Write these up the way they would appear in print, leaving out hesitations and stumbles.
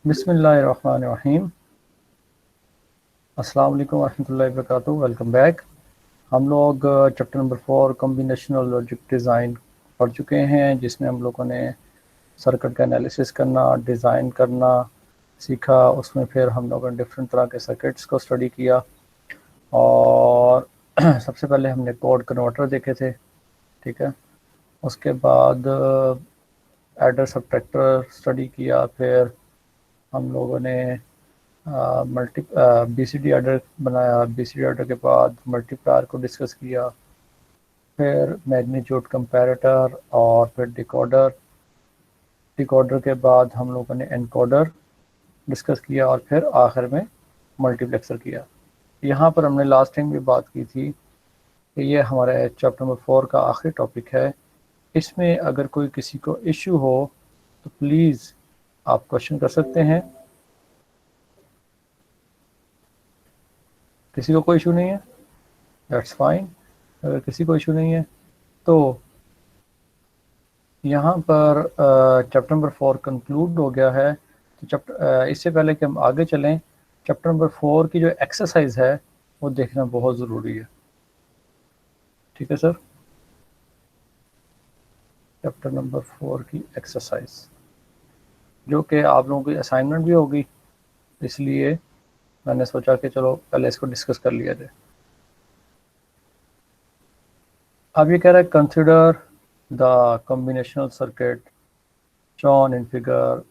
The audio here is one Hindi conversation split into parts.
बिस्मिल्लाहिर्रहमानिर्रहीम। अस्सलाम वालेकुम वरहमतुल्लाहि वबरकातुहू। Welcome back. हम लोग chapter number 4 combinational logic design पढ़ चुके हैं, जिसमें हम लोगों ने सर्किट का एनालिसिस करना, डिज़ाइन करना सीखा। उसमें फिर हम लोगों ने डिफरेंट तरह के सर्किट्स को स्टडी किया और सबसे पहले हमने कोड कन्वर्टर देखे थे, ठीक है। उसके बाद एडर सब्ट्रैक्टर स्टडी किया। फिर हम लोगों ने मल्टी बीसीडी एडर बनाया। बीसीडी एडर के बाद मल्टीप्लायर को डिस्कस किया, फिर मैग्नीट्यूड कंपैरेटर और फिर डिकोडर। डिकोडर के बाद हम लोगों ने एनकोडर डिस्कस किया और फिर आखिर में मल्टीप्लेक्सर किया। यहाँ पर हमने लास्ट टाइम भी बात की थी कि ये हमारे चैप्टर नंबर 4 का आखिरी टॉपिक है। इसमें अगर कोई किसी को इशू हो तो प्लीज़ आप क्वेश्चन कर सकते हैं। किसी को कोई इशू नहीं है, दैट्स फाइन। अगर किसी को इशू नहीं है तो यहाँ पर चैप्टर नंबर 4 कंक्लूड हो गया है। तो चैप्टर इससे पहले कि हम आगे चलें, चैप्टर नंबर 4 की जो एक्सरसाइज है वो देखना बहुत ज़रूरी है, ठीक है सर। चैप्टर नंबर 4 की एक्सरसाइज जो कि आप लोगों की असाइनमेंट भी होगी, इसलिए मैंने सोचा कि चलो पहले इसको डिस्कस कर लिया जाए। अब ये कह रहा है consider the combinational circuit shown in figure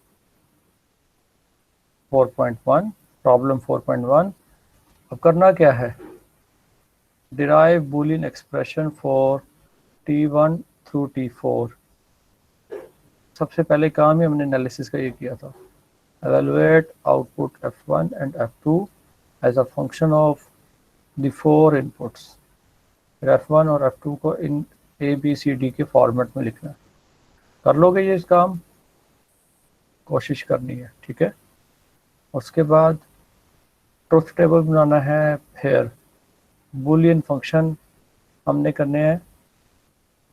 4.1, problem 4.1। अब करना क्या है, derive boolean expression for T1 through T4। सबसे पहले काम ही हमने एनालिसिस का ये किया था। Evaluate output F1 and F2 as a function of the 4 inputs. फिर F1 और F2 को इन ABCD के फॉर्मेट में लिखना है। कर लोगे ये काम, कोशिश करनी है, ठीक है। उसके बाद ट्रुथ टेबल बनाना है। फिर बूलियन फंक्शन हमने करने हैं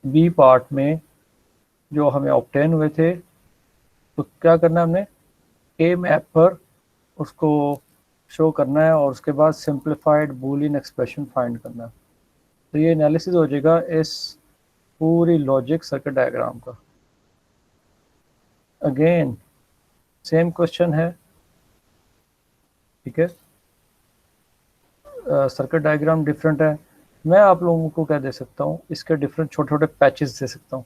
बी पार्ट में जो हमें ऑब्टेन हुए थे। तो क्या करना है, हमने ए मैप पर उसको शो करना है और उसके बाद सिंप्लीफाइड बूलियन एक्सप्रेशन फाइंड करना है। तो ये एनालिसिस हो जाएगा इस पूरी लॉजिक सर्किट डायग्राम का। अगेन सेम क्वेश्चन है, ठीक है। सर्किट डायग्राम डिफरेंट है। मैं आप लोगों को क्या दे सकता हूँ, इसके डिफरेंट छोटे छोटे पैचेस दे सकता हूँ,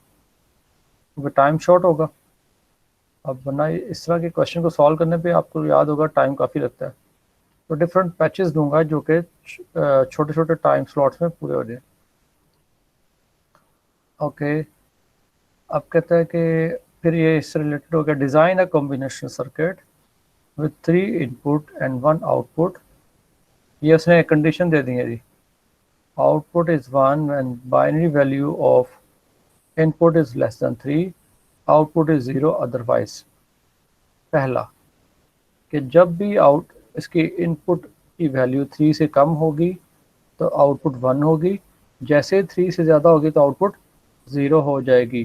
क्योंकि टाइम शॉर्ट होगा। अब वरना इस तरह के क्वेश्चन को सॉल्व करने पे आपको याद होगा टाइम काफ़ी लगता है। तो डिफरेंट पैचेस दूंगा जो कि छोटे छोटे टाइम स्लॉट्स में पूरे हो जाए। ओके, अब कहता है कि फिर ये इससे रिलेटेड हो गया, design a combination circuit with 3 input and 1 output. ये उसने कंडीशन दे दी है जी। Output is 1 and binary value of input is less than 3, output is 0 otherwise. पहला कि जब भी इसकी इनपुट की वैल्यू 3 से कम होगी तो आउटपुट 1 होगी, जैसे 3 से ज़्यादा होगी तो आउटपुट 0 हो जाएगी।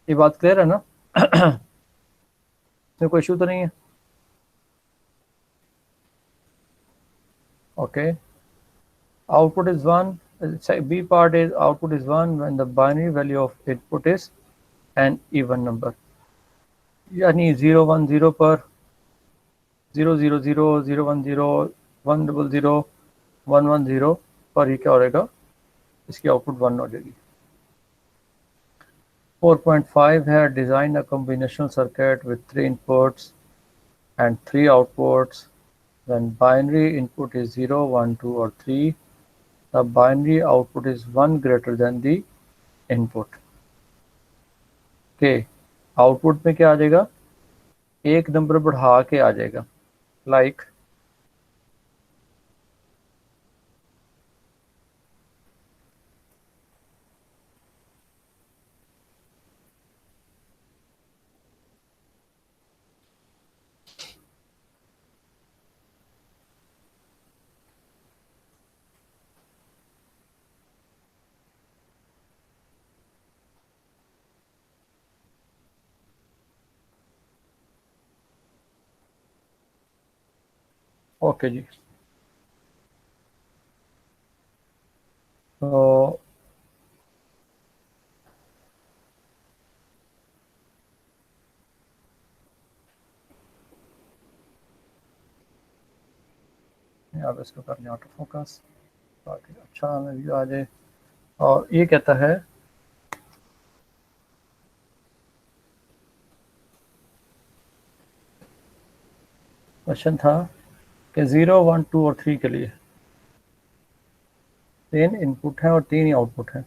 ये बात क्लियर है ना? इसमें कोई इशू तो नहीं है? Okay, output is 1, B part is output is 1 when the binary value of input is an even number। यानी 0 1 0 पर 0 0 0 0 1 0 1 0 0 1 1 0 पर ही क्या हो जाएगा, इसकी आउटपुट 1 हो जाएगी। 4.5 है design a combinational circuit with 3 inputs and 3 outputs when binary input is 0 1 2 or 3, the binary output is 1 greater than the input। के आउटपुट में क्या आ जाएगा, एक नंबर बढ़ा के आ जाएगा। लाइक ओके जी। तो आप इसको कर लें ऑटो फोकस ताकि अच्छा हमें व्यू आ जाए। और ये कहता है क्वेश्चन था कि 0, 1, 2 और 3 के लिए 3 इनपुट हैं और 3 ही आउटपुट हैं।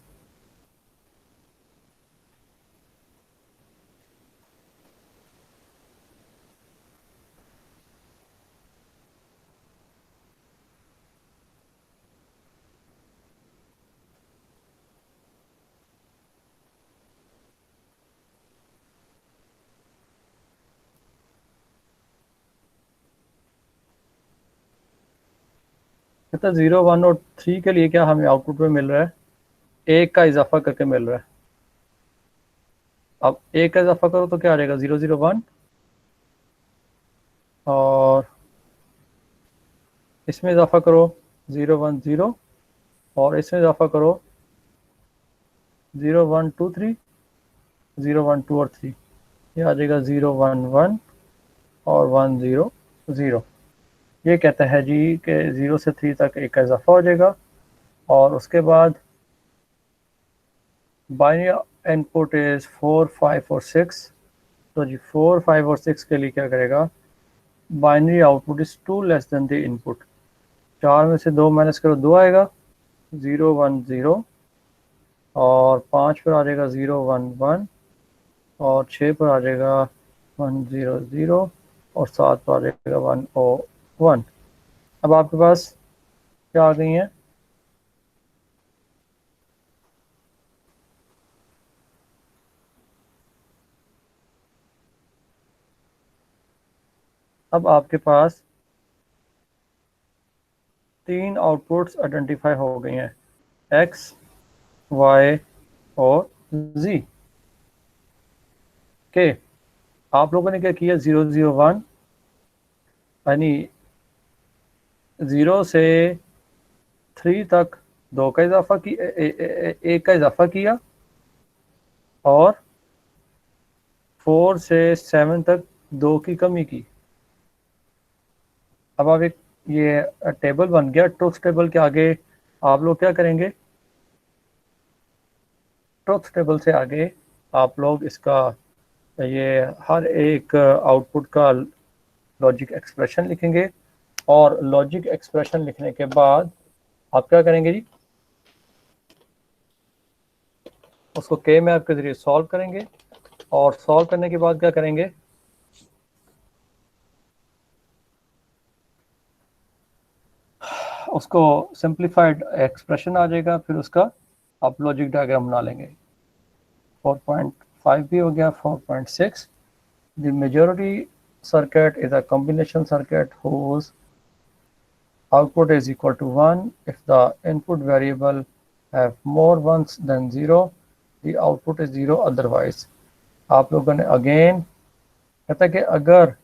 कहता है 0, 1 और 3 के लिए क्या हमें आउटपुट में मिल रहा है, एक का इजाफा करके मिल रहा है। अब एक का इजाफा करो तो क्या आ जाएगा, 0, 0, 1, और इसमें इजाफा करो 0, 1, 0, और इसमें इजाफा करो 0, 1, 2, 3, 0, 1, 2 और 3। ये आ जाएगा 0, 1, 1 और 1, 0, 0। ये कहता है जी कि 0 से 3 तक एक का इजाफा हो जाएगा, और उसके बाद बाइनरी इनपुट इज 4, 5 और 6। तो जी 4, 5 और 6 के लिए क्या करेगा, binary output is 2 less than the input. 4 में से 2 माइनस करो, 2 आएगा, 0, 1, 0, और 5 पर आ जाएगा 0, 1, 1, और 6 पर आ जाएगा 1, 0, 0, और 7 पर आ जाएगा 1, 1। अब आपके पास क्या आ गई हैं, अब आपके पास 3 आउटपुट्स आइडेंटिफाई हो गई हैं, एक्स, वाई और जी के। आप लोगों ने क्या किया, 0, 0, 1 यानी 0 से 3 तक 2 का इजाफा की, एक का इजाफा किया, और 4 से 7 तक 2 की कमी की। अब आप एक ये टेबल बन गया, ट्रुथ टेबल के आगे आप लोग क्या करेंगे, ट्रुथ टेबल से आगे आप लोग इसका ये हर एक आउटपुट का लॉजिक एक्सप्रेशन लिखेंगे, और लॉजिक एक्सप्रेशन लिखने के बाद आप क्या करेंगे जी, उसको के मैप के जरिए सॉल्व करेंगे, और सॉल्व करने के बाद क्या करेंगे, उसको सिंप्लीफाइड एक्सप्रेशन आ जाएगा, फिर उसका आप लॉजिक डायग्राम बना लेंगे। 4.5 भी हो गया। 4.6, the majority circuit is a combination circuit whose output is equal to 1 if the input variable have more ones than 0, the output is 0 otherwise। आप लोगों ने अगेन कहता है कि अगर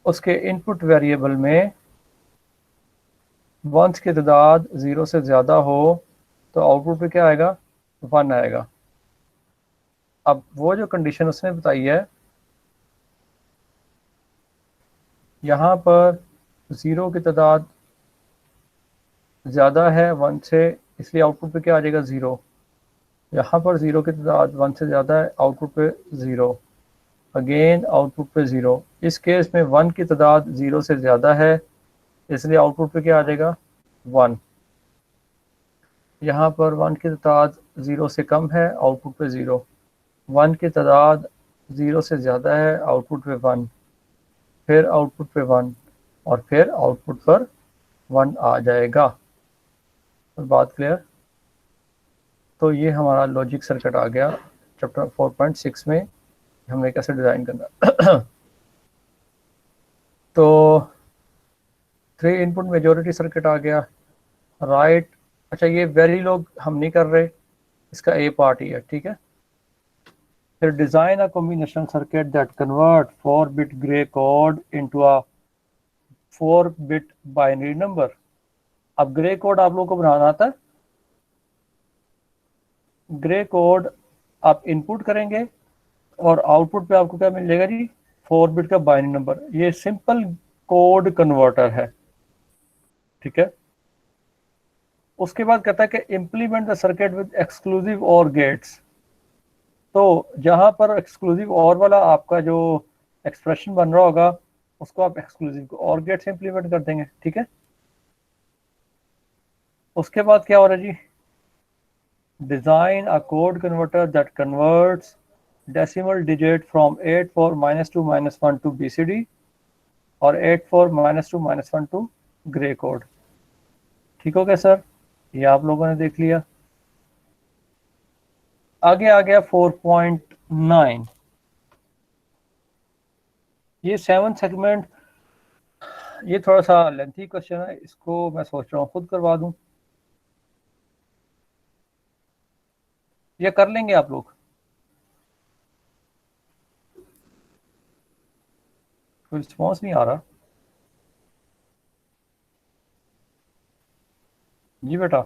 उसके इनपुट वेरिएबल में वंस की तादाद 0 से ज़्यादा हो तो आउटपुट पे क्या आएगा, 1 आएगा। अब वो जो कंडीशन उसने बताई है, यहाँ पर 0 की तादाद ज़्यादा है 1 से, इसलिए आउटपुट पे क्या आ जाएगा, 0। यहाँ पर 0 की तादाद 1 से ज़्यादा है, आउटपुट पे 0। अगेन आउटपुट पे 0। इस केस में 1 की तादाद 0 से ज़्यादा है, इसलिए आउटपुट पे क्या आ जाएगा, 1। यहाँ पर 1 की तादाद 0 से कम है, आउटपुट पे 0। 1 की तादाद 0 से ज़्यादा है, आउटपुट पे 1, फिर आउटपुट पे 1, और फिर आउटपुट पर 1 आ जाएगा। तो बात क्लियर। तो ये हमारा लॉजिक सर्किट आ गया चैप्टर 4.6 में, हमें कैसे डिज़ाइन करना। तो 3 इनपुट मेजॉरिटी सर्किट आ गया, राइट। अच्छा ये वेरी लोग हम नहीं कर रहे, इसका ए पार्ट ही है, ठीक है। फिर design a combination circuit that convert 4 bit grey code into a 4 bit binary number. अब ग्रे कोड आप लोगों को बनाना आता है। ग्रे कोड आप इनपुट करेंगे और आउटपुट पे आपको क्या मिल जाएगा जी, 4 बिट का बाइनरी नंबर। ये सिंपल कोड कन्वर्टर है, ठीक है। उसके बाद कहता है कि implement the circuit with exclusive or gets. तो जहां पर एक्सक्लूसिव और वाला आपका जो एक्सप्रेशन बन रहा होगा, उसको आप एक्सक्लूसिव और गेट से इम्प्लीमेंट कर देंगे, ठीक है। उसके बाद क्या हो रहा है जी, design a code converter that converts decimal digit from 84 -2 -1 to BCD और 84 -2 -1 टू ग्रे कोड। ठीक हो गया सर, ये आप लोगों ने देख लिया। आगे आ गया 4.9। ये 7 सेगमेंट, ये थोड़ा सा लेंथी क्वेश्चन है, इसको मैं सोच रहा हूँ खुद करवा दूं, ये कर लेंगे आप लोग? कोई रिस्पॉन्स नहीं आ रहा जी बेटा।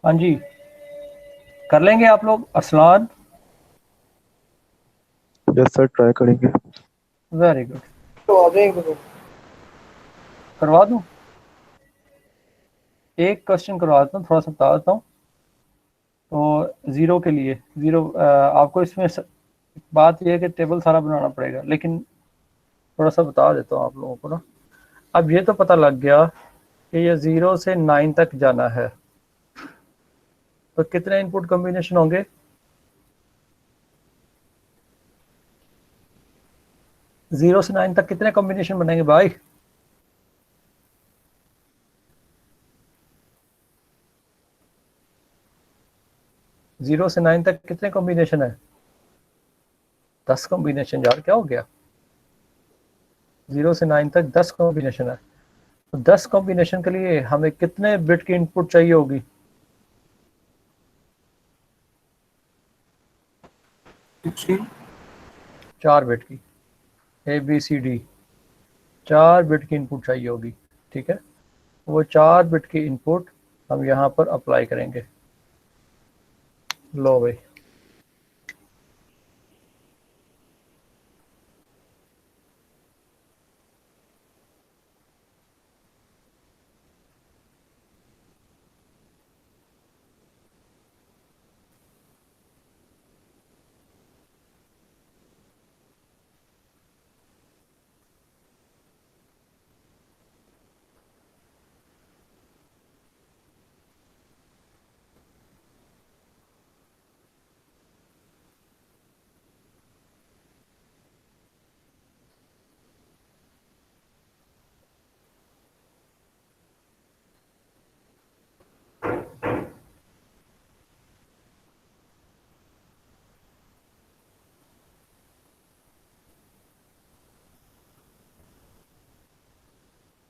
हाँ जी, कर लेंगे आप लोग? अरसलान, यस सर, ट्राई करेंगे। वेरी गुड, तो आ जाएंगे। करवा दूं? एक क्वेश्चन करवा देता हूँ, थोड़ा सा बता देता हूँ। तो ज़ीरो के लिए, ज़ीरो आपको इसमें बात यह है कि टेबल सारा बनाना पड़ेगा, लेकिन थोड़ा सा बता देता हूँ आप लोगों को ना। अब ये तो पता लग गया कि ये 0 से 9 तक जाना है, तो कितने इनपुट कॉम्बिनेशन होंगे? 0 से 9 तक कितने कॉम्बिनेशन बनेंगे भाई? जीरो से 9 तक कितने कॉम्बिनेशन है? 10 कॉम्बिनेशन। यार क्या हो गया, 0 से 9 तक 10 कॉम्बिनेशन है। तो 10 कॉम्बिनेशन के लिए हमें कितने बिट की इनपुट चाहिए होगी? 4 बिट की, ABCD 4 बिट की इनपुट चाहिए होगी, ठीक है। वो 4 बिट की इनपुट हम यहाँ पर अप्लाई करेंगे। लो भाई,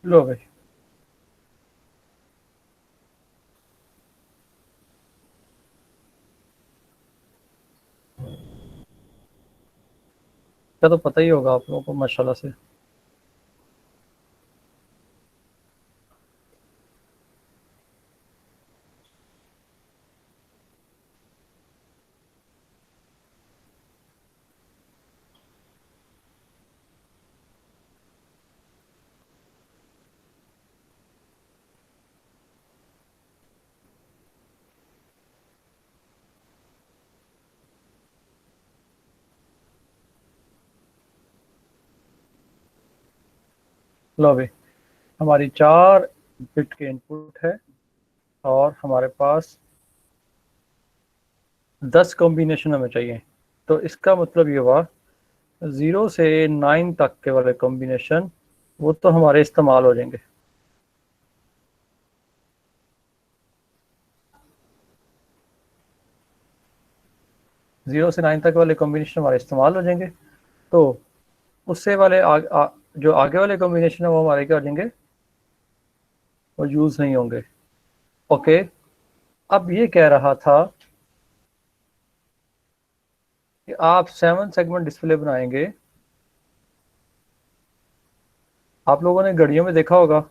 लो भाई, क्या तो पता ही होगा आप लोगों को माशाल्लाह से। लो भाई, हमारी 4 बिट के इनपुट है और हमारे पास 10 कॉम्बिनेशन हमें चाहिए। तो इसका मतलब ये हुआ 0 से 9 तक के वाले कॉम्बिनेशन वो तो हमारे इस्तेमाल हो जाएंगे। जीरो से 9 तक वाले कॉम्बिनेशन हमारे इस्तेमाल हो जाएंगे। तो उससे वाले जो आगे वाले कॉम्बिनेशन है वो हमारे क्या हो जाएंगे, वो यूज़ नहीं होंगे। ओके, अब ये कह रहा था कि आप 7 सेगमेंट डिस्प्ले बनाएंगे। आप लोगों ने घड़ियों में देखा होगा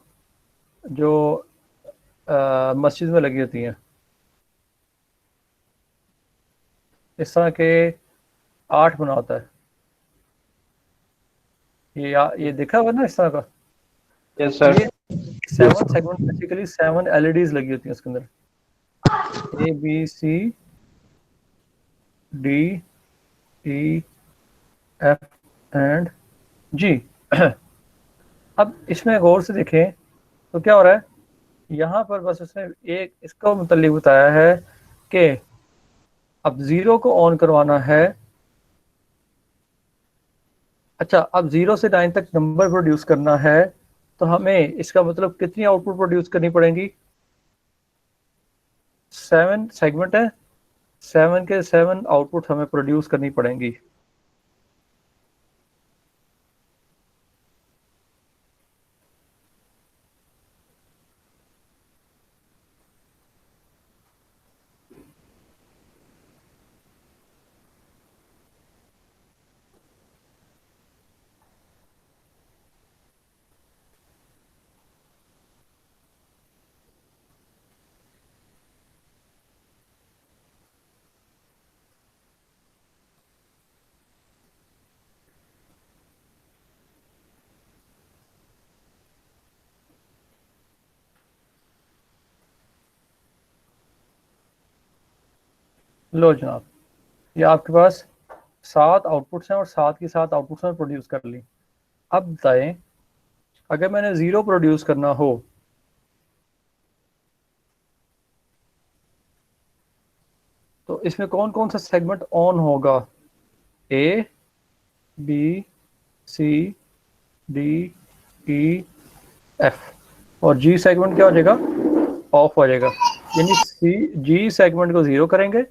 जो मस्जिद में लगी होती हैं, इस तरह के 8 बना होता है। ये देखा होगा ना इस तरह का। Yes sir. ये 7 सेगमेंट बेसिकली 7 एलईडीज लगी होती हैं उसके अंदर, ABCDE F एंड G। अब इसमें गौर से देखें तो क्या हो रहा है, यहाँ पर बस उसने एक इसका मुतल्लिक बताया है कि अब 0 को ऑन करवाना है। अच्छा, अब 0 से 9 तक नंबर प्रोड्यूस करना है, तो हमें इसका मतलब कितनी आउटपुट प्रोड्यूस करनी पड़ेगी। 7 सेगमेंट है, 7 के 7 आउटपुट हमें प्रोड्यूस करनी पड़ेंगी। लो जनाब, ये आपके पास 7 आउटपुट्स हैं और 7 की 7 आउटपुट्स में प्रोड्यूस कर ली। अब बताएं, अगर मैंने 0 प्रोड्यूस करना हो तो इसमें कौन कौन सा सेगमेंट ऑन होगा। ABCDEF और G सेगमेंट क्या हो जाएगा, ऑफ हो जाएगा। यानी G सेगमेंट को 0 करेंगे,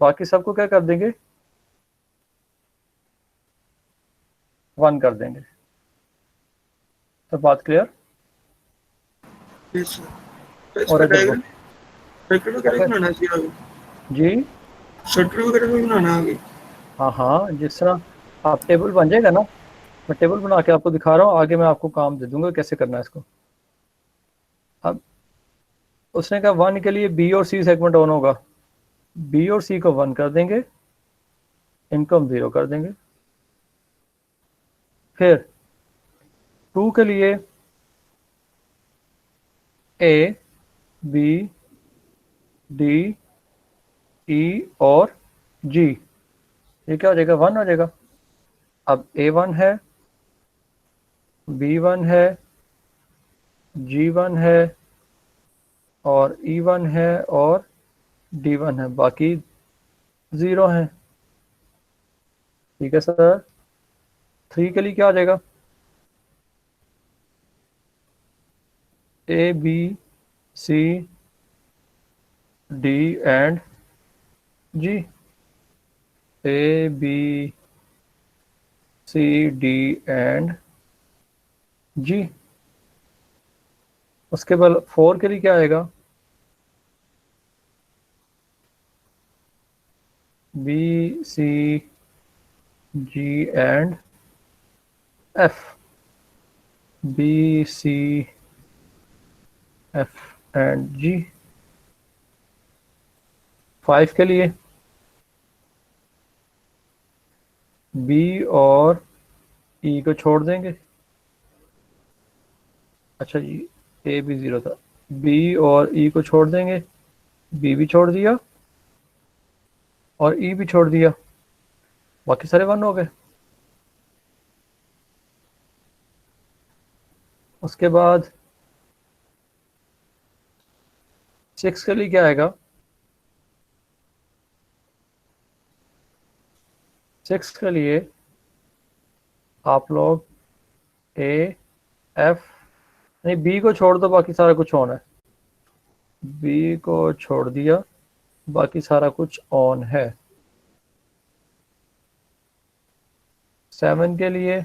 बाकी सबको क्या कर देंगे, 1 कर देंगे। तो बात क्लियर। और इसका अगर डायग्राम सर्किट वगैरह भी बनाना चाहिए आगे। जी सर्किट वगैरह भी बनाना आगे। हाँ हाँ, जिस तरह आप टेबल बन जाएगा ना, मैं टेबल बना के आपको दिखा रहा हूँ, आगे मैं आपको काम दे दूंगा कैसे करना है इसको। अब उसने कहा 1 के लिए B और C सेगमेंट ऑन होगा, B और C को 1 कर देंगे, इनको हम 0 कर देंगे। फिर 2 के लिए ABDE और G, ये क्या हो जाएगा, 1 हो जाएगा। अब A1 है, B1 है, G1 है और E1 है और D1 है, बाकी 0 है। ठीक है सर। 3 के लिए क्या आ जाएगा, ABCD and G, ABCD and G। उसके बाद 4 के लिए क्या आएगा, BCG and F, BCF and G। 5 के लिए B और E को छोड़ देंगे। अच्छा जी, A भी 0 था, B और E को छोड़ देंगे, B भी छोड़ दिया और E भी छोड़ दिया, बाकी सारे 1 हो गए। उसके बाद 6 के लिए क्या आएगा, 6 के लिए आप लोग AF नहीं, B को छोड़ दो, बाकी सारा कुछ ऑन है। B को छोड़ दिया, बाकी सारा कुछ ऑन है। 7 के लिए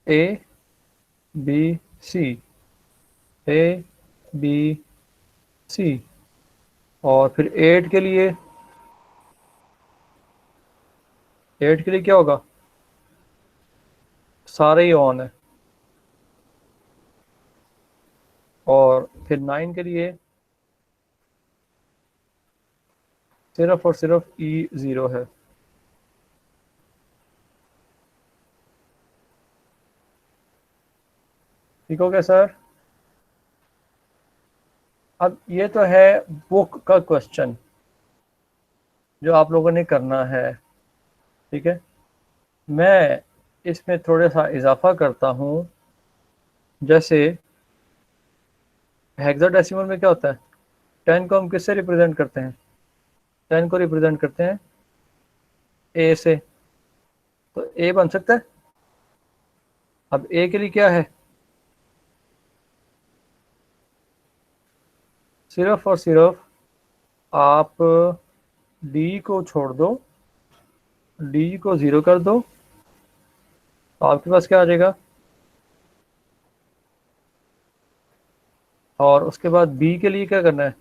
A B C, A B C. और फिर 8 के लिए, 8 के लिए क्या होगा, सारे ही ऑन है। और फिर 9 के लिए सिर्फ और सिर्फ ई ज़ीरो है। ठीक हो गया सर। अब ये तो है बुक का क्वेश्चन जो आप लोगों ने करना है। ठीक है, मैं इसमें थोड़ा सा इजाफा करता हूँ। जैसे हेक्साडेसिमल में क्या होता है, 10 को हम किससे रिप्रेजेंट करते हैं, 10 को रिप्रेजेंट करते हैं ए से। तो ए बन सकता है। अब ए के लिए क्या है, सिर्फ और सिर्फ आप डी को छोड़ दो, डी को ज़ीरो कर दो, तो आपके पास क्या आ जाएगा। और उसके बाद बी के लिए क्या करना है,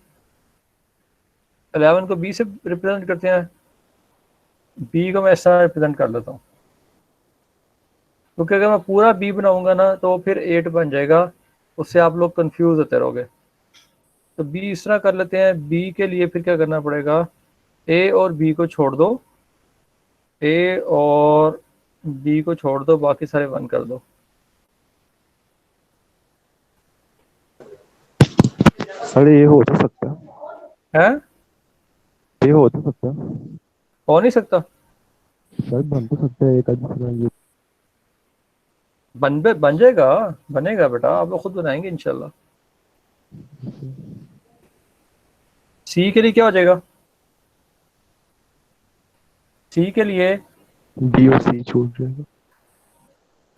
11 को बी से रिप्रेजेंट करते हैं, बी को मैं इस तरह रिप्रेजेंट कर लेता हूँ। क्योंकि अगर मैं पूरा बी बनाऊंगा ना तो फिर 8 बन जाएगा, उससे आप लोग कंफ्यूज होते रहोगे। तो बी इस तरह कर लेते हैं। बी के लिए फिर क्या करना पड़ेगा, ए और बी को छोड़ दो, ए और बी को छोड़ दो, बाकी सारे वन कर दो। सर ये हो तो सकता है, है, ये हो तो सकता है हो नहीं सकता। सर, बन तो सकता है एक आदमी। बन जाएगा, बनेगा बेटा, आप लोग खुद बनाएंगे इंशाल्लाह। सी के लिए क्या हो जाएगा, सी के लिए बी और सी छूट जाएगा।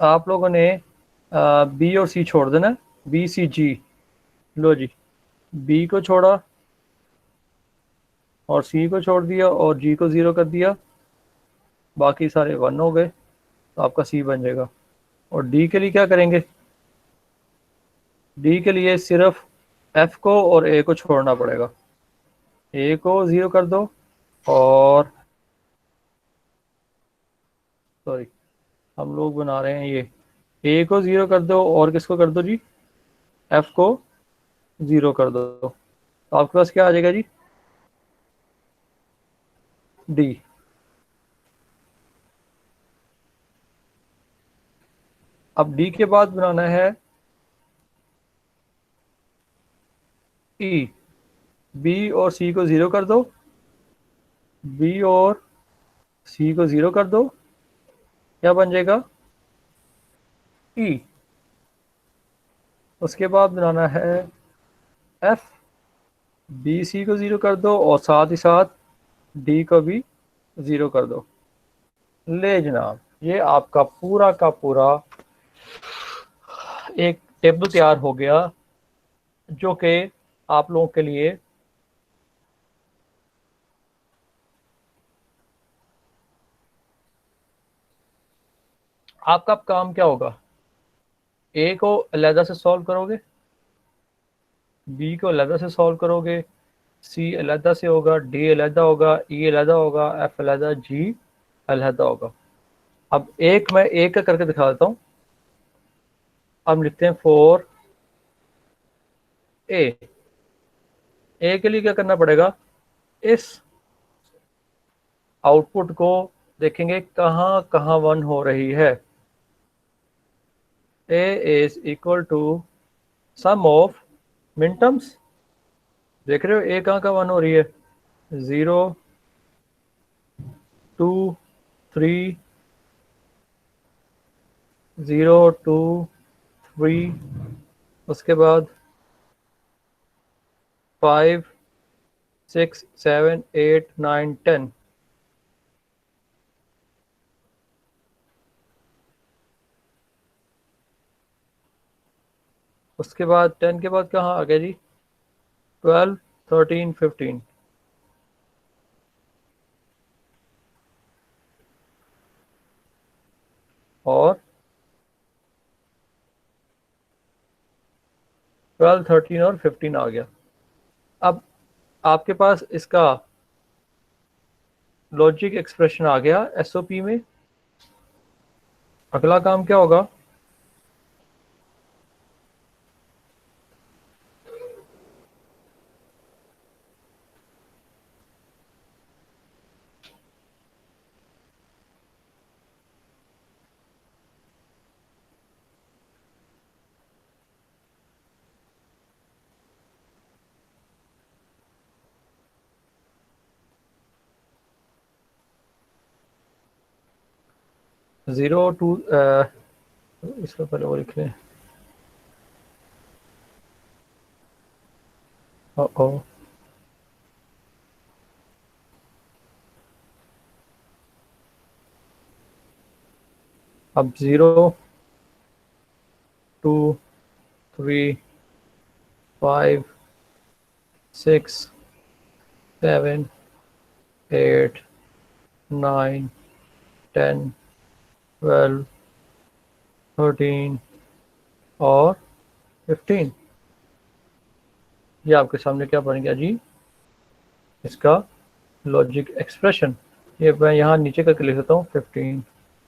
आप लोगों ने बी और सी छोड़ देना, बी सी जी। लो जी, बी को छोड़ा और सी को छोड़ दिया और जी को ज़ीरो कर दिया, बाकी सारे वन हो गए, तो आपका सी बन जाएगा। और डी के लिए क्या करेंगे, डी के लिए सिर्फ एफ को और ए को छोड़ना पड़ेगा। ए को ज़ीरो कर दो, और सॉरी हम लोग बना रहे हैं ये, ए को ज़ीरो कर दो और किसको कर दो जी, एफ को ज़ीरो कर दो, तो आपके पास क्या आ जाएगा जी, डी। अब डी के बाद बनाना है ई। बी और सी को ज़ीरो कर दो, बी और सी को ज़ीरो कर दो, क्या बन जाएगा, ई। उसके बाद बनाना है एफ। बी सी को ज़ीरो कर दो और साथ ही साथ डी को भी ज़ीरो कर दो। ले जनाब, ये आपका पूरा का पूरा एक टेबल तैयार हो गया, जो कि आप लोगों के लिए आपका काम क्या होगा, ए को अलहदा से सॉल्व करोगे, बी को अलहदा से सॉल्व करोगे, सी अलहदा से होगा, डी अलहदा होगा, ई अलहदा होगा, एफ अलहदा, जी अलहदा होगा। अब एक मैं एक का करके दिखा देता हूँ। अब लिखते हैं फोर ए के लिए क्या करना पड़ेगा, इस आउटपुट को देखेंगे कहाँ कहाँ वन हो रही है। A is equal to sum of minterms, देख रहे हो ए कहाँ कहाँ वन हो रही है, 0 2 3, 0 2 3, उसके बाद 5 6 7 8 9 10। उसके बाद 10 के बाद कहाँ आ गया जी, 12 13 15। और 12, 13 और 15 आ गया। अब आपके पास इसका लॉजिक एक्सप्रेशन आ गया एसओपी में। अगला काम क्या होगा? ज़ीरो टू, इसको पहले वो लिख लें। ओ अब 0, 2, 3, 5, 6, 7, 8, 9, 10, 12, 13 और 15। ये आपके सामने क्या बन गया जी? इसका लॉजिक एक्सप्रेशन। ये मैं यहाँ नीचे करके लिख देता हूँ 15,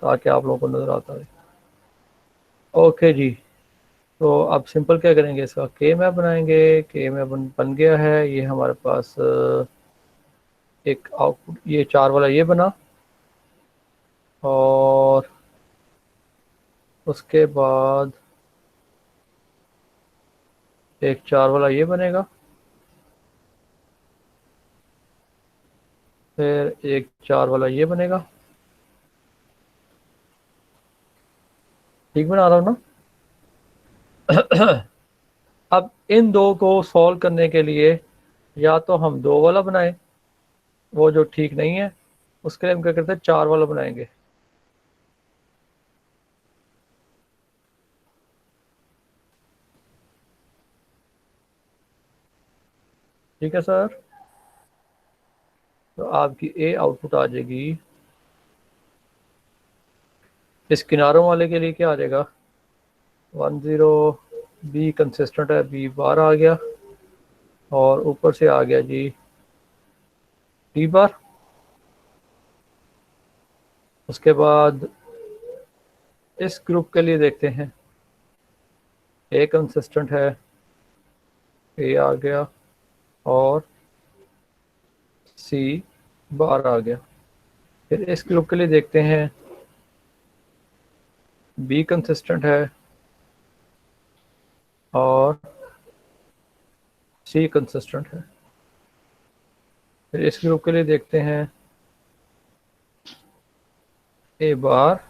ताकि आप लोगों को नज़र आता है। ओके जी, तो अब सिंपल क्या करेंगे, इसका के मैप बनाएंगे। के मैप बन गया है। ये हमारे पास एक आउटपुट, ये 4 वाला ये बना, और उसके बाद एक 4 वाला ये बनेगा, फिर एक 4 वाला ये बनेगा। ठीक बना रहा हूँ ना? अब इन दो को सॉल्व करने के लिए या तो हम 2 वाला बनाएं, वो जो ठीक नहीं है, उसके लिए हम क्या करते हैं, 4 वाला बनाएंगे। ठीक है सर। तो आपकी ए आउटपुट आ जाएगी। इस किनारों वाले के लिए क्या आ जाएगा, 10, बी कंसिस्टेंट है, बी बार आ गया, और ऊपर से आ गया जी टी बार। उसके बाद इस ग्रुप के लिए देखते हैं, ए कंसिस्टेंट है, ए आ गया, और सी बार आ गया। फिर इस ग्रुप के लिए देखते हैं, बी कंसिस्टेंट है और सी कंसिस्टेंट है। फिर इस ग्रुप के लिए देखते हैं, ए बार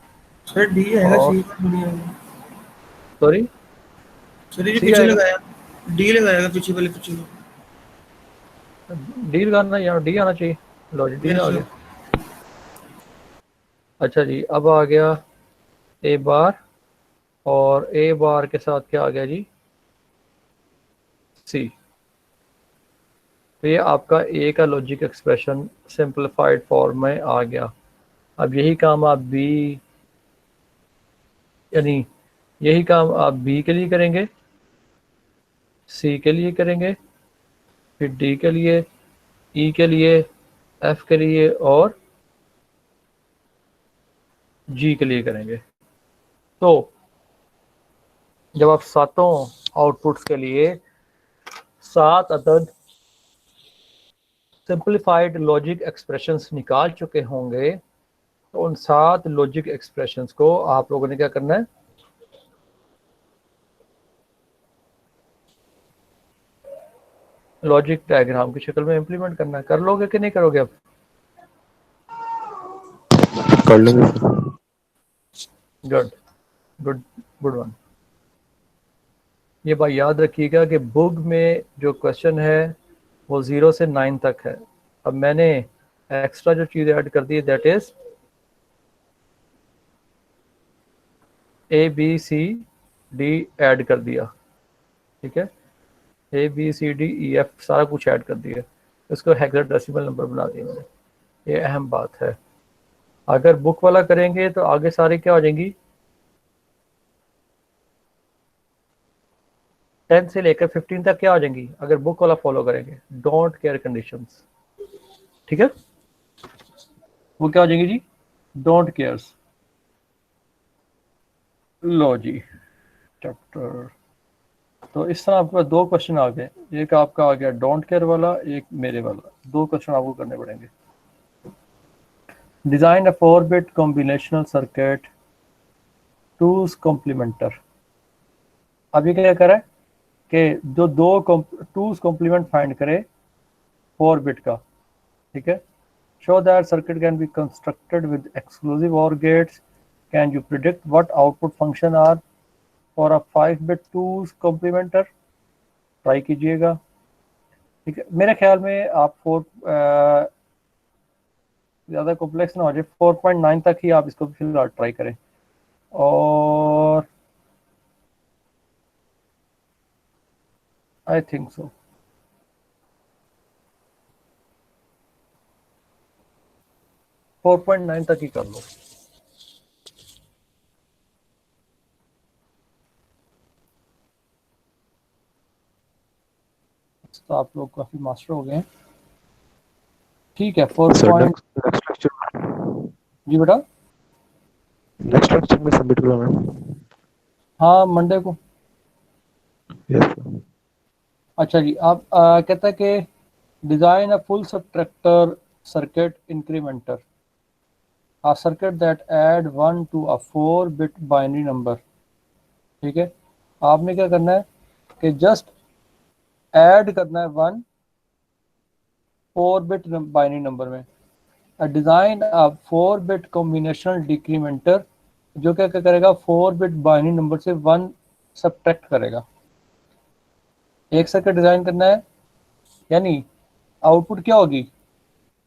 सर डी आएगा, और सी का डी आएगा। सॉरी, सर ये सी पीछे आएगा। लगाया, डी लगाएगा पीछे वाले पीछे को। डी लगाना, यहाँ डी आना चाहिए। लो जी, डी यस आ सर। गया। अच्छा जी, अब आ गया ए बार, और ए बार के साथ क्या आ गया जी, सी। तो ये आपका ए का लॉजिक एक्सप्रेशन सिंपलीफाइड फॉर्म में आ गया। अब यही काम आप बी, यानी यही काम आप बी के लिए करेंगे, सी के लिए करेंगे, फिर डी के लिए, ई के लिए, एफ के लिए और जी के लिए करेंगे। तो जब आप सातों आउटपुट्स के लिए 7 अदद सिंपलीफाइड लॉजिक एक्सप्रेशंस निकाल चुके होंगे, तो उन 7 लॉजिक एक्सप्रेशंस को आप लोगों ने क्या करना है, लॉजिक डायग्राम की शक्ल में इंप्लीमेंट करना है। कर लोगे कि नहीं करोगे? अब कर लेंगे sir. Good, good, good one. ये बात याद रखिएगा कि बुक में जो क्वेश्चन है वो 0 से 9 तक है। अब मैंने एक्स्ट्रा जो चीज़ ऐड कर दी, that is A B C D add कर दिया। ठीक है, A B C D E F सारा कुछ ऐड कर दिया, इसको हेक्साडेसिमल नंबर बना दिया मैंने। ये अहम बात है। अगर बुक वाला करेंगे तो आगे सारे क्या हो जाएंगी, 10 से लेकर 15 तक क्या आ जाएंगी अगर बुक वाला फॉलो करेंगे, डोंट केयर कंडीशंस। ठीक है, वो क्या हो जाएंगी जी, डोंट केयर्स। लो जी चैप्टर, तो इस तरह आपके पास दो क्वेश्चन आ गए, एक आपका आ गया डोंट केयर वाला, एक मेरे वाला, दो क्वेश्चन आपको करने पड़ेंगे। Design a 4-bit combinational circuit two's complementer. अब ये क्या करें कि जो दो टूज कॉम्प्लीमेंट फाइंड करे 4-bit का, ठीक है। Show that circuit can be constructed with exclusive or gates, can you predict what output function are for a 5-bit two's complementer. Try कीजिएगा, ठीक है। मेरे ख्याल में आप ज़्यादा कॉम्प्लेक्स ना हो जाए, 4.9 तक ही आप इसको फिलहाल ट्राई करें। और आई थिंक सो 4.9 तक ही कर लो। तो आप लोग काफ़ी मास्टर हो गए हैं, ठीक है। 4 सर पॉइंट नेक्स्ट लेक्चर, जी बेटा, नेक्स्ट लेक्चर में सबमिट करवाना है। हाँ मंडे को। Yes sir. अच्छा जी, आप कहता है कि design a full subtractor circuit incrementer, a circuit that add 1 to a 4-bit binary number। ठीक है, आपने क्या करना है कि जस्ट ऐड करना है 1 4-bit बाइनरी नंबर में। डिज़ाइन अ 4-bit कॉम्बिनेशनल डिक्रीमेंटर, जो क्या क्या करेगा 4-bit बाइनरी नंबर से 1 सब्ट्रैक्ट करेगा। एक सर्किट डिज़ाइन करना है, यानी आउटपुट क्या होगी,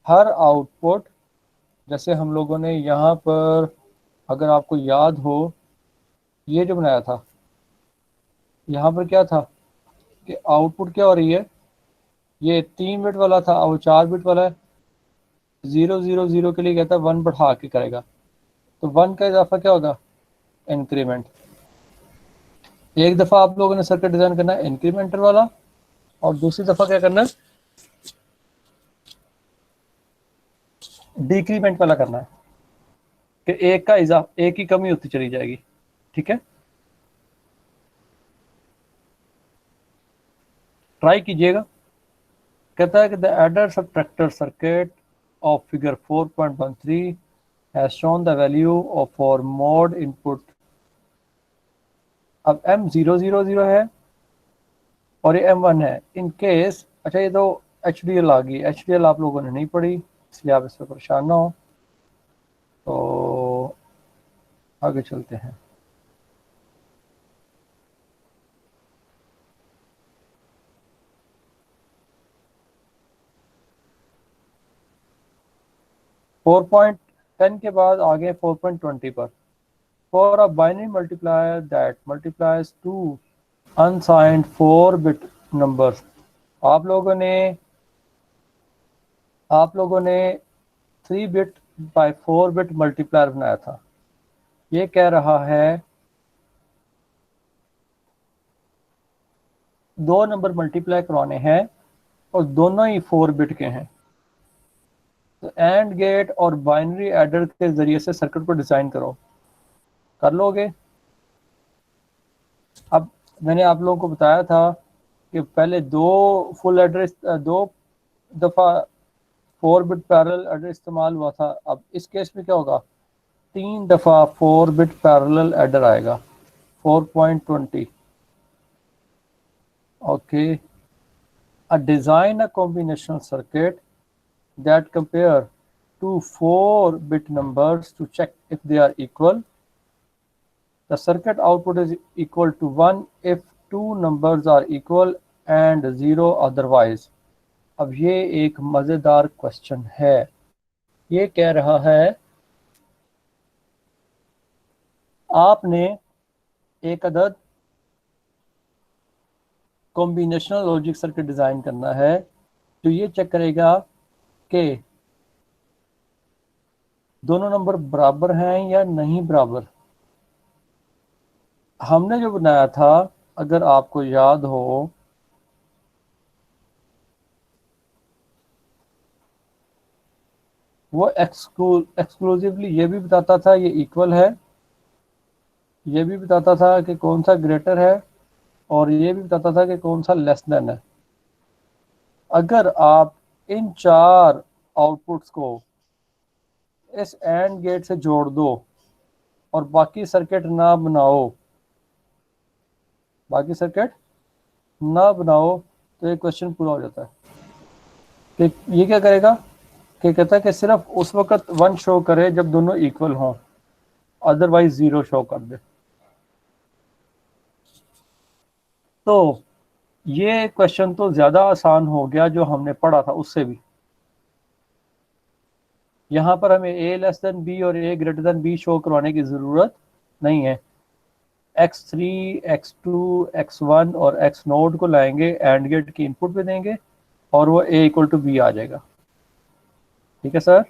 हर आउटपुट, जैसे हम लोगों ने यहाँ पर अगर आपको याद हो ये जो बनाया था, यहाँ पर क्या था कि आउटपुट क्या हो रही है, ये 3 बिट वाला था और 4 बिट वाला है। 0 0 0 के लिए कहता है 1 बढ़ा के करेगा, तो 1 का इजाफा क्या होगा, इंक्रीमेंट। एक दफ़ा आप लोगों ने सर्किट डिज़ाइन करना है इंक्रीमेंटर वाला, और दूसरी दफ़ा क्या करना है, डिक्रीमेंट वाला करना है, कि एक का इजाफा, एक की कमी होती चली जाएगी। ठीक है, ट्राई कीजिएगा। कहता है कि the adder subtractor circuit of figure 4.13 has shown the value of for mode input. अब M000 है और ये M1 है। इन केस, अच्छा ये तो HDL आ गई, HDL आप लोगों ने नहीं पढ़ी इसलिए आप इस पर परेशान ना हो, तो आगे चलते हैं। फोर पॉइंट 10 के बाद आगे 4.20 पर। For a binary multiplier that multiplies two unsigned 4-bit numbers. आप लोगों ने 3-bit बाय 4-bit मल्टीप्लायर बनाया था। ये कह रहा है दो नंबर मल्टीप्लाई करवाने हैं और दोनों ही 4-bit के हैं, तो एंड गेट और बाइनरी एडर के जरिए से सर्किट को डिजाइन करो। कर लोगे। अब मैंने आप लोगों को बताया था कि पहले दो फुल एड्रेस, दो दफ़ा 4-bit पैरेलल एडर इस्तेमाल हुआ था। अब इस केस में क्या होगा, 3 दफ़ा 4-bit पैरेलल एडर आएगा। 4.20। Okay, a design a combinational circuit that compare two 4-bit numbers to check if they are equal. The circuit output is equal to 1 if two numbers are equal and 0 otherwise। अब ये एक मज़ेदार क्वेश्चन है। ये कह रहा है आपने एक अदद कॉम्बिनेशनल लॉजिक सर्किट डिज़ाइन करना है जो ये चेक करेगा कि दोनों नंबर बराबर हैं या नहीं बराबर। हमने जो बनाया था अगर आपको याद हो, वो एक्सक्लूसिवली ये भी बताता था ये इक्वल है, ये भी बताता था कि कौन सा ग्रेटर है, और ये भी बताता था कि कौन सा लेस देन है। अगर आप इन चार आउटपुट्स को इस एंड गेट से जोड़ दो और बाकी सर्किट ना बनाओ, बाकी सर्किट ना बनाओ, तो ये क्वेश्चन पूरा हो जाता है। कि ये क्या करेगा, कि कहता है कि सिर्फ उस वक्त 1 शो करे जब दोनों इक्वल हों, अदरवाइज 0 शो कर दे। तो ये क्वेश्चन तो ज़्यादा आसान हो गया जो हमने पढ़ा था उससे भी। यहाँ पर हमें a लेस देन b और a greater than b show करवाने की ज़रूरत नहीं है। x3, x2, x1 और x नोड को लाएंगे, एंड गेट की इनपुट पे देंगे और वो a इक्वल टू b आ जाएगा। ठीक है सर,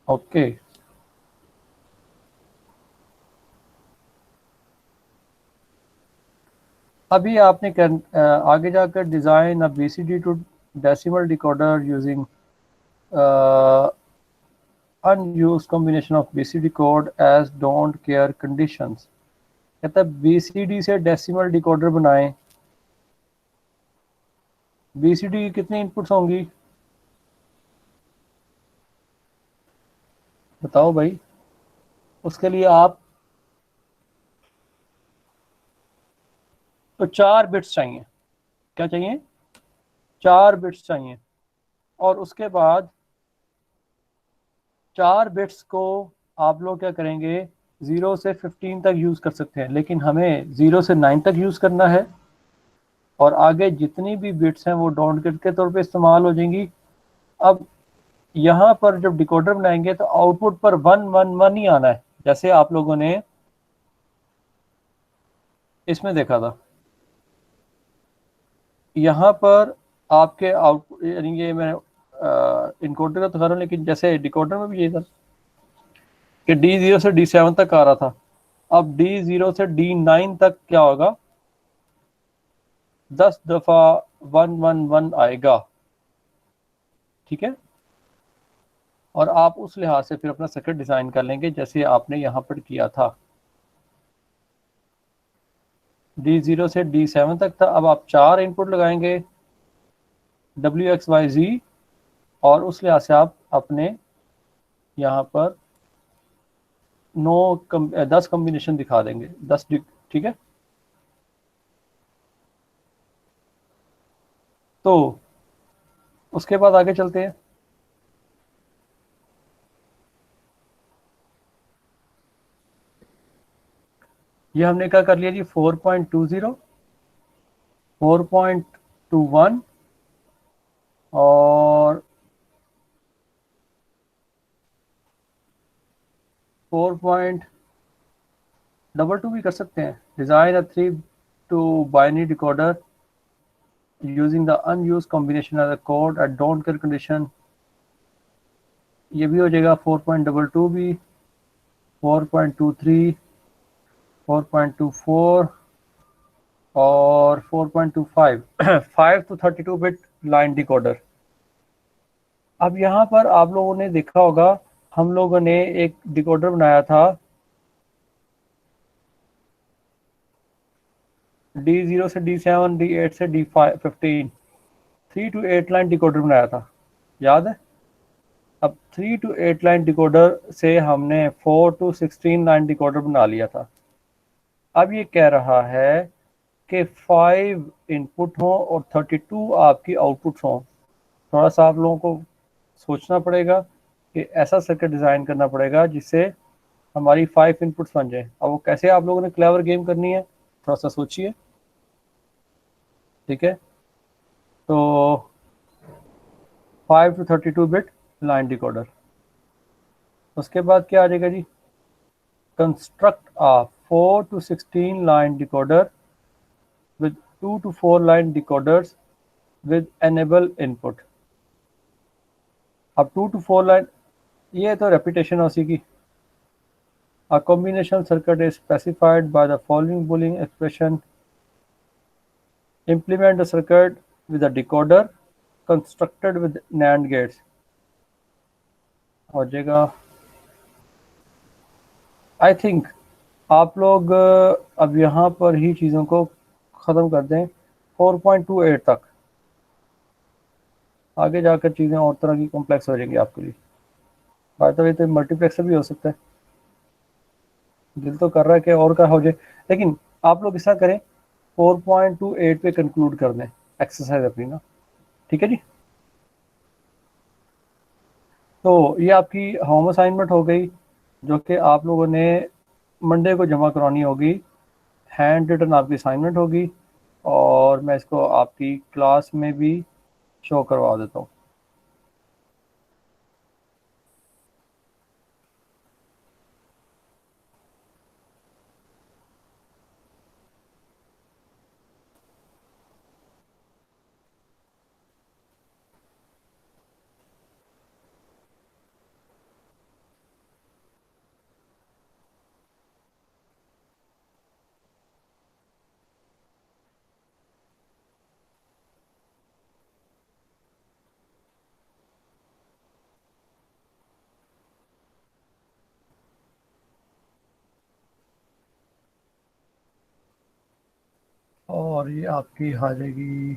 ओके। अभी आपने आगे जाकर design a BCD to decimal decoder using unused combination of BCD code as don't care conditions। कहता है BCD से डेसिमल डिकोडर बनाएं। BCD की कितनी इनपुट्स होंगी बताओ भाई। उसके लिए आप तो 4 बिट्स चाहिए। क्या चाहिए? 4 बिट्स चाहिए। और उसके बाद 4 बिट्स को आप लोग क्या करेंगे, 0 से 15 तक यूज़ कर सकते हैं, लेकिन हमें 0 से 9 तक यूज़ करना है। और आगे जितनी भी बिट्स हैं वो डोंट गेट के तौर पे इस्तेमाल हो जाएंगी। अब यहाँ पर जब डिकोडर बनाएंगे तो आउटपुट पर 1 1 1 ही आना है, जैसे आप लोगों ने इसमें देखा था। यहाँ पर आपके आउटपुट, यानी ये मैं इनकोडर का तो कर रहा हूँ, लेकिन जैसे डिकोडर में भी ये था कि D0 से D7 तक आ रहा था। अब D0 से D9 तक क्या होगा, 10 दफ़ा 1 1 1 आएगा। ठीक है, और आप उस लिहाज से फिर अपना सर्किट डिज़ाइन कर लेंगे जैसे आपने यहाँ पर किया था। D0 से D7 तक था। अब आप 4 इनपुट लगाएंगे W X Y Z, और उस लिहाज से आप अपने यहाँ पर 10 कम्बिनेशन दिखा देंगे, 10। ठीक है, तो उसके बाद आगे चलते हैं। ये हमने क्या कर लिया जी, 4.20, 4.21 और 4.22 भी कर सकते हैं। Design a 3 to binary decoder using the unused combination of the code at don't care condition, ये भी हो जाएगा। 4.22 भी, 4.23, 4.24 और 4.25 5 to 32 बिट लाइन डिकोडर। अब यहाँ पर आप लोगों ने देखा होगा, हम लोगों ने एक डिकोडर बनाया था D0 से D7, D8 से D15, 3 to 8 लाइन डिकोडर बनाया था, याद है? अब 3 to 8 लाइन डिकोडर से हमने 4 to 16 लाइन डिकोडर बना लिया था। अब ये कह रहा है कि 5 इनपुट हों और 32 आपकी आउटपुट हों। थोड़ा सा आप लोगों को सोचना पड़ेगा कि ऐसा सर्किट डिज़ाइन करना पड़ेगा जिससे हमारी 5 इनपुट्स बन जाए। अब वो कैसे आप लोगों ने क्लेवर गेम करनी है, थोड़ा सा सोचिए। ठीक है, तो 5 to 32 बिट लाइन डिकोडर। उसके बाद क्या आ जाएगा जी, construct a 4 to 16 line decoder with 2 to 4 line decoders with enable input। अब 2 to 4 लाइन, ये तो रेपिटेशन है उसी की। A combination circuit is specified by the following Boolean expression. Implement the circuit with a decoder constructed with NAND gates. हो जाएगा। आई थिंक आप लोग अब यहाँ पर ही चीज़ों को ख़त्म कर दें 4.28 तक। आगे जाकर चीज़ें और तरह की कॉम्प्लेक्स हो जाएंगी आपके लिए। बात तो मल्टीप्लेक्सर भी हो सकता है। दिल तो कर रहा है कि और का हो जाए, लेकिन आप लोग ऐसा करें 4.28 पे कंक्लूड कर दें एक्सरसाइज अपनी ना। ठीक है जी। तो ये आपकी होम असाइनमेंट हो गई, जो कि आप लोगों ने मंडे को जमा करवानी होगी। हैंड रिटन आपकी असाइनमेंट होगी और मैं इसको आपकी क्लास में भी शो करवा देता हूँ। और ये आपकी आ जाएगी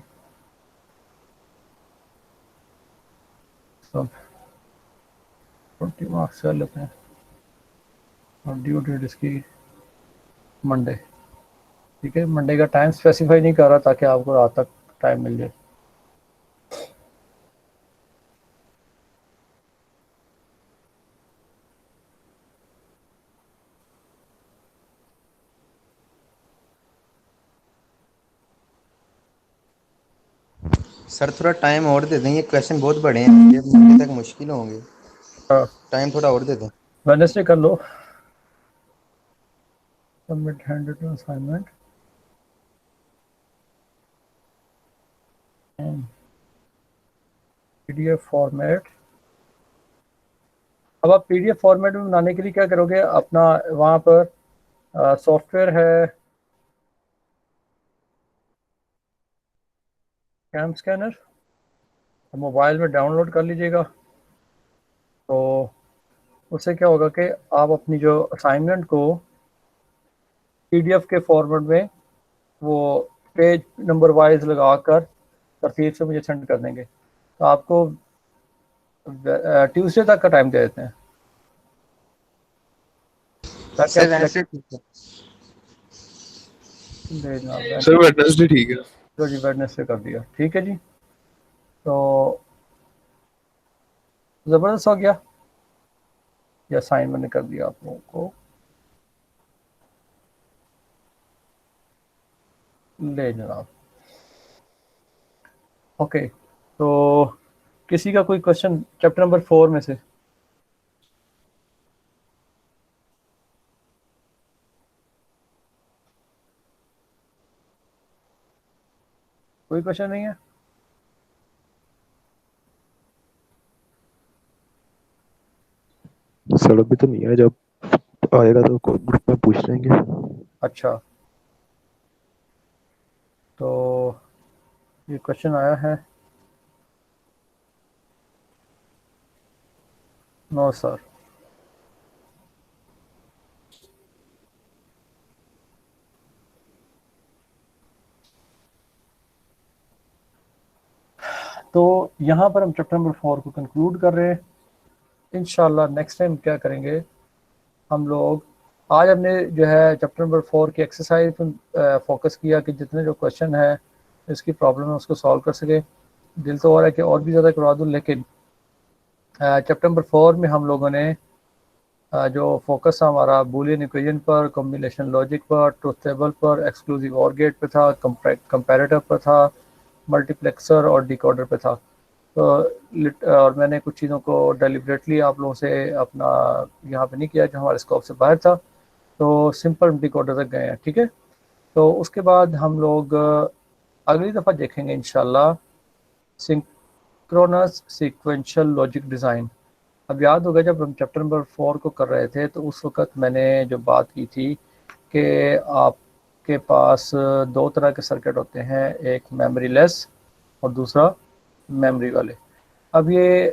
सब 20 मार्क्स कर लेते हैं और ड्यू डेट इसकी मंडे। ठीक है, मंडे का टाइम स्पेसिफाई नहीं कर रहा ताकि आपको रात तक टाइम मिल जाए। सर थोड़ा टाइम और दे दें, ये क्वेश्चन बहुत बड़े हैं, ये मंडे तक मुश्किल होंगे। टाइम थोड़ा और दे दें। वेडनेसडे कर लो। Submit handwritten assignment. PDF format. अब आप पीडीएफ फॉर्मेट में बनाने के लिए क्या करोगे, अपना वहाँ पर सॉफ्टवेयर है कैम स्कैनर, मोबाइल में डाउनलोड कर लीजिएगा। तो उससे क्या होगा कि आप अपनी जो असाइनमेंट को पीडीएफ के फॉर्मेट में वो पेज नंबर वाइज लगाकर तरतीब से मुझे सेंड कर देंगे। तो आपको ट्यूसडे तक का टाइम दे देते हैं ताकि सर आप वैसे सर वेडनेसडे ठीक है। तो जी वेडनेसडे कर दिया। ठीक है जी। तो ज़बरदस्त हो गया, ये साइन मैंने कर दिया आप लोगों को। ले जनाब। ओके, तो किसी का कोई क्वेश्चन चैप्टर नंबर 4 में से? कोई क्वेश्चन नहीं है? सर अभी तो नहीं है, जब आएगा तो ग्रुप में पूछ लेंगे। अच्छा, तो ये क्वेश्चन आया है। No sir. तो यहाँ पर हम चैप्टर नंबर 4 को कंक्लूड कर रहे हैं। इंशाल्लाह नेक्स्ट टाइम क्या करेंगे हम लोग, आज हमने जो है चैप्टर नंबर 4 की एक्सरसाइज पर फोकस किया कि जितने जो क्वेश्चन है इसकी प्रॉब्लम है उसको सॉल्व कर सके। दिल तो हो रहा है कि और भी ज़्यादा करवा दूँ, लेकिन चैप्टर नंबर 4 में हम लोगों ने जो फोकस था हमारा बूलियन इक्वेशन पर, कॉम्बिनेशन लॉजिक पर, ट्रुथ टेबल पर, एक्सक्लूसिव और गेट पे था, कंपैरेटर पर था, मल्टीप्लेक्सर और डिकोडर पे था। तो और मैंने कुछ चीज़ों को डेलिबरेटली आप लोगों से अपना यहाँ पे नहीं किया जो हमारे स्कोप से बाहर था, तो सिंपल डिकोडर तक गए हैं। ठीक है, तो उसके बाद हम लोग अगली दफ़ा देखेंगे इंशाल्लाह सिंक्रोनस सीक्वेंशियल लॉजिक डिज़ाइन। अब याद होगा जब हम चैप्टर नंबर 4 को कर रहे थे तो उस वक्त मैंने जो बात की थी कि आपके पास दो तरह के सर्किट होते हैं, एक मेमोरी लेस और दूसरा मेमोरी वाले। अब ये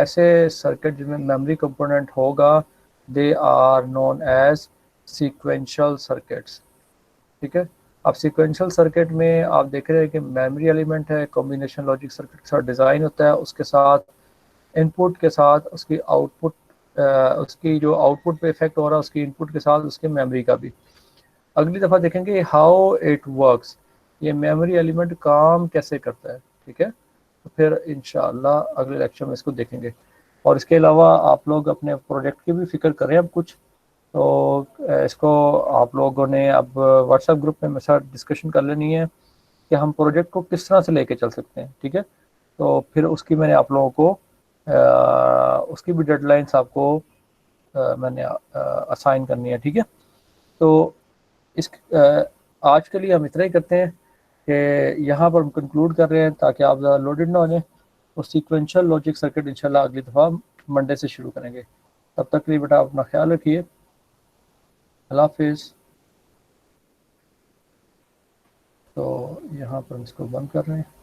ऐसे सर्किट जिनमें मेमोरी कंपोनेंट होगा, they are known as sequential circuits. ठीक है। अब सीक्वेंशियल सर्किट में आप देख रहे हैं कि मेमोरी एलिमेंट है, कॉम्बिनेशन लॉजिक सर्किट के साथ डिज़ाइन होता है, उसके साथ इनपुट के साथ उसकी आउटपुट, उसकी जो आउटपुट पे इफेक्ट हो रहा है उसकी इनपुट के साथ उसके मेमोरी का भी। अगली दफ़ा देखेंगे हाउ इट वर्क्स, ये मेमोरी एलिमेंट काम कैसे करता है। ठीक है, तो फिर इंशाल्लाह अगले लेक्चर में इसको देखेंगे। और इसके अलावा आप लोग अपने प्रोजेक्ट की भी फिक्र करें अब कुछ, तो इसको आप लोगों ने अब व्हाट्सएप ग्रुप में मेरे साथ डिस्कशन कर लेनी है कि हम प्रोजेक्ट को किस तरह से लेके चल सकते हैं। ठीक है, तो फिर उसकी मैंने आप लोगों को उसकी भी डेडलाइंस आपको मैंने असाइन करनी है। ठीक है, तो इस आज के लिए हम इतना ही करते हैं कि यहाँ पर हम कंक्लूड कर रहे हैं ताकि आप ज़्यादा लोडेड ना हो जाए। और सीक्वेंशियल लॉजिक सर्किट इंशाल्लाह अगली दफ़ा मंडे से शुरू करेंगे। तब तक के लिए बेटा अपना ख्याल रखिए। अल्लाह हाफिज़। तो यहाँ पर हम इसको बंद कर रहे हैं।